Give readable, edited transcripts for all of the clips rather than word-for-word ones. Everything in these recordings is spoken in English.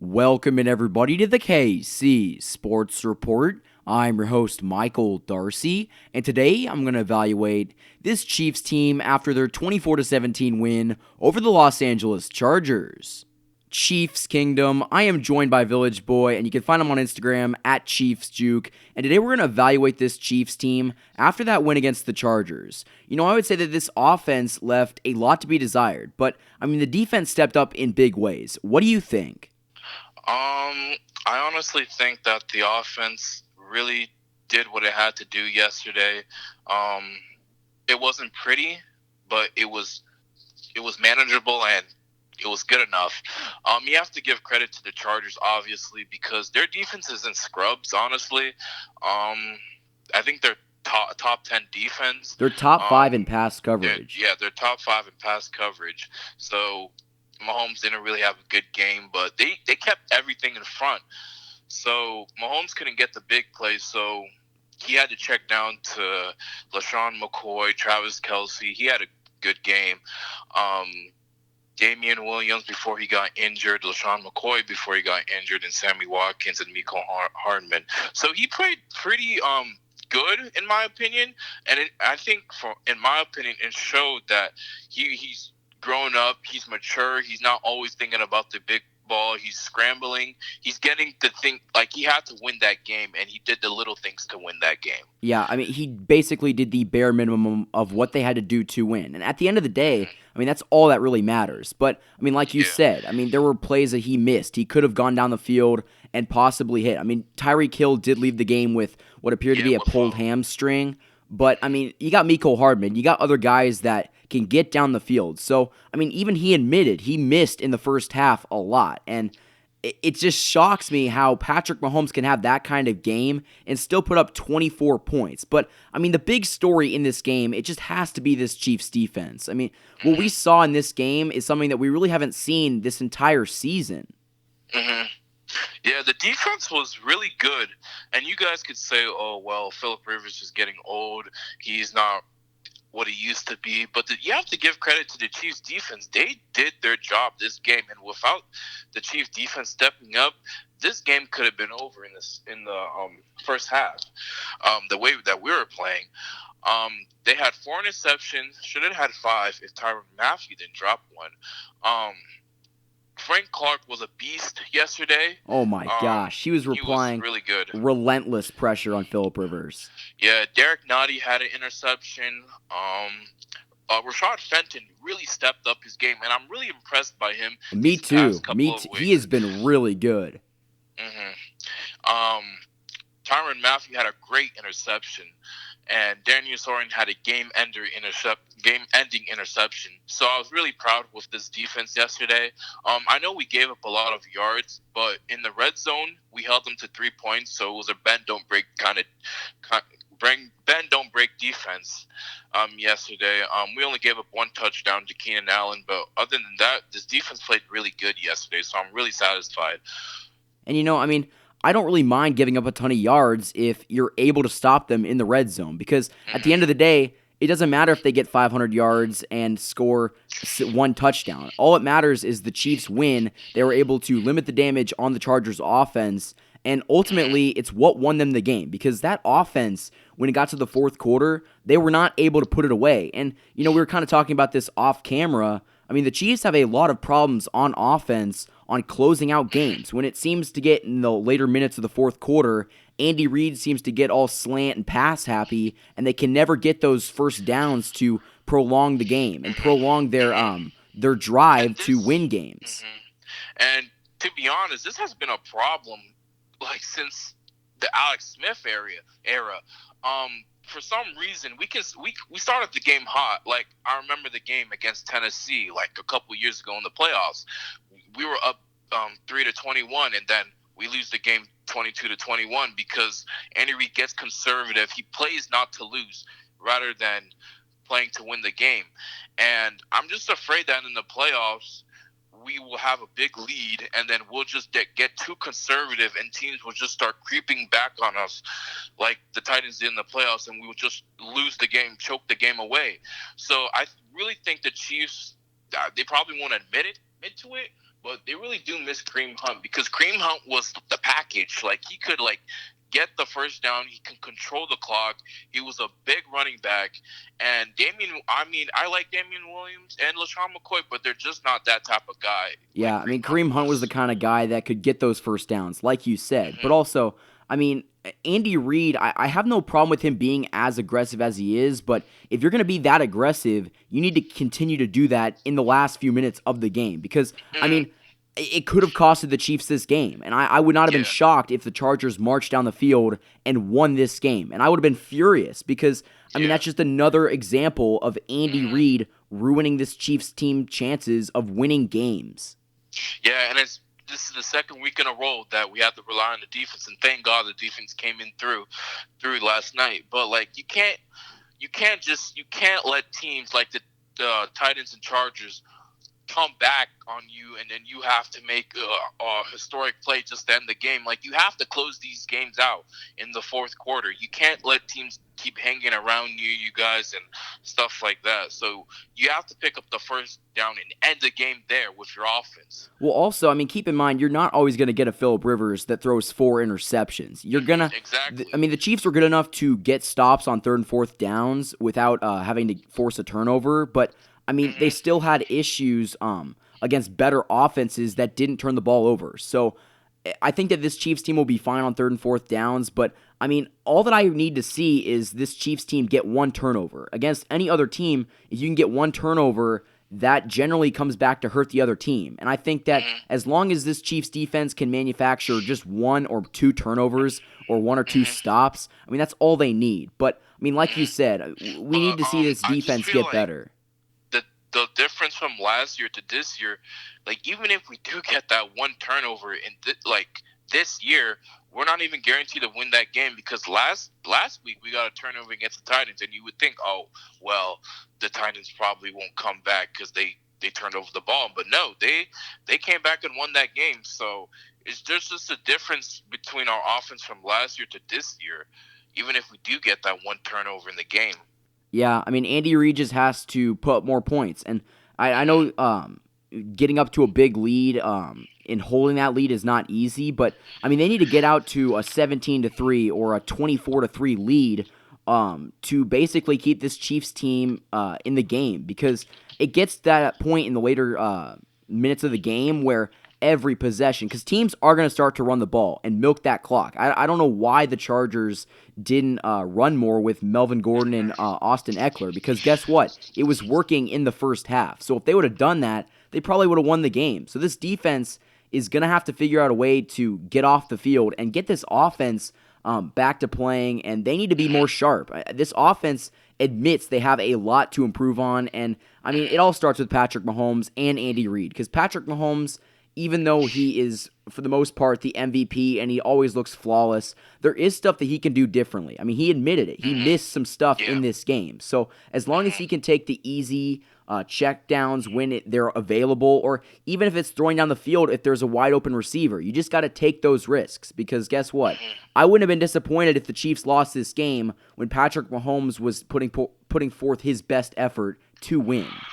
Welcome in everybody to the KC Sports Report. I'm your host Michael Darcy, and today I'm going to evaluate this Chiefs team after their 24-17 win over the Los Angeles Chargers. Chiefs Kingdom. I am joined by Village Boy, and you can find him on Instagram at ChiefsJuke. And today we're going to evaluate this Chiefs team after that win against the Chargers. I would say that this offense left a lot to be desired, but the defense stepped up in big ways. What do you think? I honestly think that the offense really did what it had to do yesterday. It wasn't pretty, but it was manageable and it was good enough. You have to give credit to the Chargers, obviously, because their defense isn't scrubs. Honestly, I think they're top 10 defense. They're top five in pass coverage. They're top 5 in pass coverage. So Mahomes didn't really have a good game, but they kept everything in front. So Mahomes couldn't get the big plays, so he had to check down to LaShawn McCoy, Travis Kelce. He had a good game. Damian Williams before he got injured, LaShawn McCoy before he got injured, and Sammy Watkins and Mecole Hardman. So he played pretty good in my opinion, and I think in my opinion it showed that he's grown up, he's mature, he's not always thinking about the big ball, he's scrambling, he's getting to think like he had to win that game, and he did the little things to win that game. Yeah, he basically did the bare minimum of what they had to do to win. And at the end of the day, that's all that really matters. But, like you said, there were plays that he missed. He could have gone down the field and possibly hit. Tyreek Hill did leave the game with what appeared to be a pulled hamstring. But, you got Mecole Hardman. You got other guys that can get down the field. So, even he admitted he missed in the first half a lot. And it just shocks me how Patrick Mahomes can have that kind of game and still put up 24 points. But, the big story in this game, it just has to be this Chiefs defense. What we saw in this game is something that we really haven't seen this entire season. Mm-hmm. Yeah, the defense was really good. And you guys could say, oh, well, Philip Rivers is getting old. He's not what he used to be. But you have to give credit to the Chiefs defense. They did their job this game. And without the Chiefs defense stepping up, this game could have been over in the first half. The way that we were playing. They had 4 interceptions. Should have had 5 if Tyrann Mathieu didn't drop one. Frank Clark was a beast yesterday. Oh my gosh, he was applying really good, relentless pressure on Philip Rivers. Yeah, Derek Nottie had an interception. Rashad Fenton really stepped up his game, and I'm really impressed by him. Me too. He has been really good. Tyrann Mathieu had a great interception, and Daniel Soren had a game-ending interception. So I was really proud with this defense yesterday. I know we gave up a lot of yards, but in the red zone, we held them to 3 points, so it was a bend don't break defense yesterday. We only gave up 1 touchdown to Keenan Allen, but other than that, this defense played really good yesterday, so I'm really satisfied. And I don't really mind giving up a ton of yards if you're able to stop them in the red zone, because at the end of the day, it doesn't matter if they get 500 yards and score 1 touchdown. All it matters is the Chiefs win. They were able to limit the damage on the Chargers' offense, and ultimately, it's what won them the game, because that offense, when it got to the fourth quarter, they were not able to put it away. And, we were kind of talking about this off camera. The Chiefs have a lot of problems on offense on closing out games. When it seems to get in the later minutes of the fourth quarter, Andy Reid seems to get all slant and pass happy, and they can never get those first downs to prolong the game and prolong their drive to win games. And to be honest, this has been a problem since the Alex Smith era. For some reason, we started the game hot. I remember the game against Tennessee, a couple years ago in the playoffs. We were up 3-21, and then we lose the game 22-21 because Andy Reid gets conservative. He plays not to lose rather than playing to win the game. And I'm just afraid that in the playoffs, we will have a big lead, and then we'll just get too conservative, and teams will just start creeping back on us like the Titans did in the playoffs, and we will just lose the game, choke the game away. So I really think the Chiefs, they probably won't admit to it, but they really do miss Kareem Hunt because Kareem Hunt was the package. Like he could get the first down. He can control the clock. He was a big running back. And I like Damian Williams and LaShawn McCoy, but they're just not that type of guy like Yeah, I mean, Kareem Hunt Kareem Hunt was the was. kind of guy that could get those first downs, like you said. But Hmm. also, I mean, Andy Reid, I have no problem with him being as aggressive as he is, but if you're going to be that aggressive, you need to continue to do that in the last few minutes of the game. Because, I Hmm. mean, it could have costed the Chiefs this game. And I would not have been Yeah. shocked if the Chargers marched down the field and won this game. And I would have been furious because, I mean, Yeah. that's just another example of Andy Hmm. Reid ruining this Chiefs team chances of winning games. Yeah, and this is the second week in a row that we have to rely on the defense, and thank God the defense came in through last night. But like you can't let teams like the Titans and Chargers come back on you, and then you have to make a historic play just to end the game. Like you have to close these games out in the fourth quarter. You can't let teams keep hanging around you guys, and stuff like that. So you have to pick up the first down and end the game there with your offense. Well, also, I mean, keep in mind, you're not always going to get a Phillip Rivers that throws 4 interceptions. You're going to, I Exactly. mean, the Chiefs were good enough to get stops on third and fourth downs without having to force a turnover, but, I mean, they Hmm. still had issues against better offenses that didn't turn the ball over. So I think that this Chiefs team will be fine on third and fourth downs, but, I mean, all that I need to see is this Chiefs team get one turnover. Against any other team, if you can get one turnover, that generally comes back to hurt the other team. And I think that Hmm. as long as this Chiefs defense can manufacture just one or two turnovers or one or two Hmm. stops, I mean, that's all they need. But, I mean, like you Hmm. said, we But need to see this I just defense feel get like better. the difference from last year to this year, like even if we do get that one turnover in this year, we're not even guaranteed to win that game because last week we got a turnover against the Titans, and you would think, oh well, the Titans probably won't come back because they turned over the ball, but no, they came back and won that game. So there's just a difference between our offense from last year to this year, even if we do get that one turnover in the game. Yeah, I mean, Andy Reid just has to put up more points. And I Hmm. know getting up to a big lead and holding that lead is not easy, but I mean, they need to get out to a 17-3 or a 24-3 lead to basically keep this Chiefs team in the game because it gets to that point in the later minutes of the game where every possession, because teams are going to start to run the ball and milk that clock. I don't know why the Chargers didn't run more with Melvin Gordon and Austin Eckler, because guess what? It was working in the first half. So if they would have done that, they probably would have won the game. So this defense is going to have to figure out a way to get off the field and get this offense back to playing, and they need to be more sharp. This offense admits they have a lot to improve on, and I mean, it all starts with Patrick Mahomes and Andy Reid, because Patrick Mahomes, even though he is, for the most part, the MVP and he always looks flawless, there is stuff that he can do differently. I mean, he admitted it. He Hmm. missed some stuff Yeah. in this game. So as long as Hmm. he can take the easy check downs when they're available, or even if it's throwing down the field if there's a wide open receiver, you just got to take those risks, because guess what? Hmm. I wouldn't have been disappointed if the Chiefs lost this game when Patrick Mahomes was putting forth his best effort to win.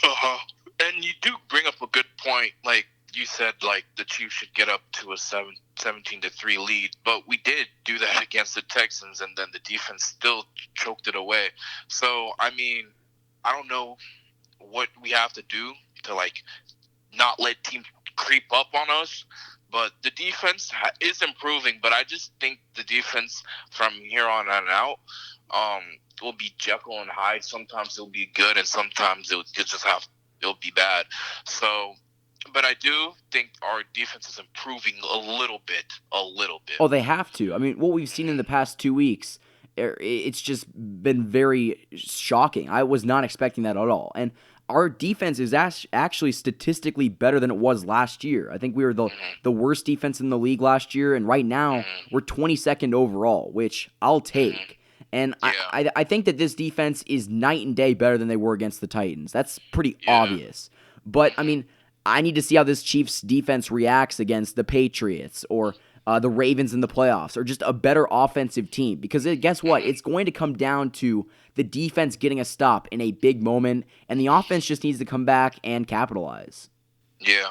Uh-huh. And you do bring up a good point. Like you said, like the Chiefs should get up to a 17-3 lead, but we did do that against the Texans, and then the defense still choked it away. So I mean, I don't know what we have to do to not let teams creep up on us. But the defense is improving. But I just think the defense from here on out um, will be Jekyll and Hyde. Sometimes it'll be good, and sometimes it'll be bad. So, but I do think our defense is improving a little bit, a little bit. Oh, they have to. I mean, what we've seen in the past 2 weeks, it's just been very shocking. I was not expecting that at all. And our defense is actually statistically better than it was last year. I think we were Hmm. the worst defense in the league last year, and right now Hmm. we're 22nd overall, which I'll Hmm. take. And Yeah, I think that this defense is night and day better than they were against the Titans. That's pretty yeah. obvious. But, I Hmm. mean, I need to see how this Chiefs defense reacts against the Patriots or the Ravens in the playoffs, or just a better offensive team. Because guess what? Hmm. It's going to come down to the defense getting a stop in a big moment, and the offense just needs to come back and capitalize. Yeah,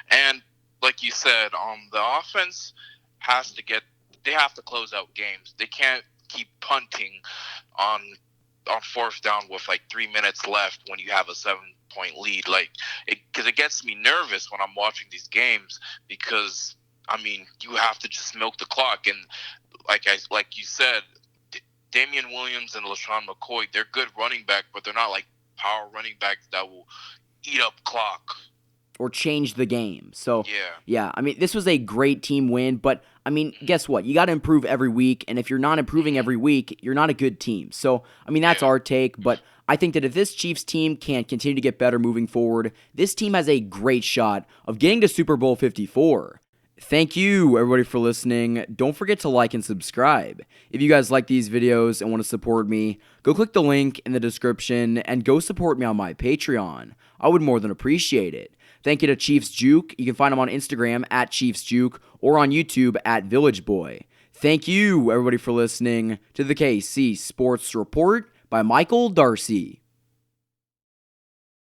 and like you said, the offense has to get. They have to close out games. They can't keep punting on on fourth down with like 3 minutes left when you have a 7 point lead. Like, because it gets me nervous when I'm watching these games because I mean you have to just milk the clock and like you said, Damian Williams and LaShawn McCoy, they're good running back, but they're not like power running backs that will eat up clock. Or change the game. So, Yeah. yeah, I mean, this was a great team win, but I mean, guess what? You got to improve every week, and if you're not improving every week, you're not a good team. So, I mean, that's Yeah. our take, but I think that if this Chiefs team can continue to get better moving forward, this team has a great shot of getting to Super Bowl 54. Thank you, everybody, for listening. Don't forget to like and subscribe. If you guys like these videos and want to support me, go click the link in the description and go support me on my Patreon. I would more than appreciate it. Thank you to Chiefs Juke. You can find him on Instagram at Chiefs Juke or on YouTube at Village Boy. Thank you, everybody, for listening to the KC Sports Report by Michael Darcy.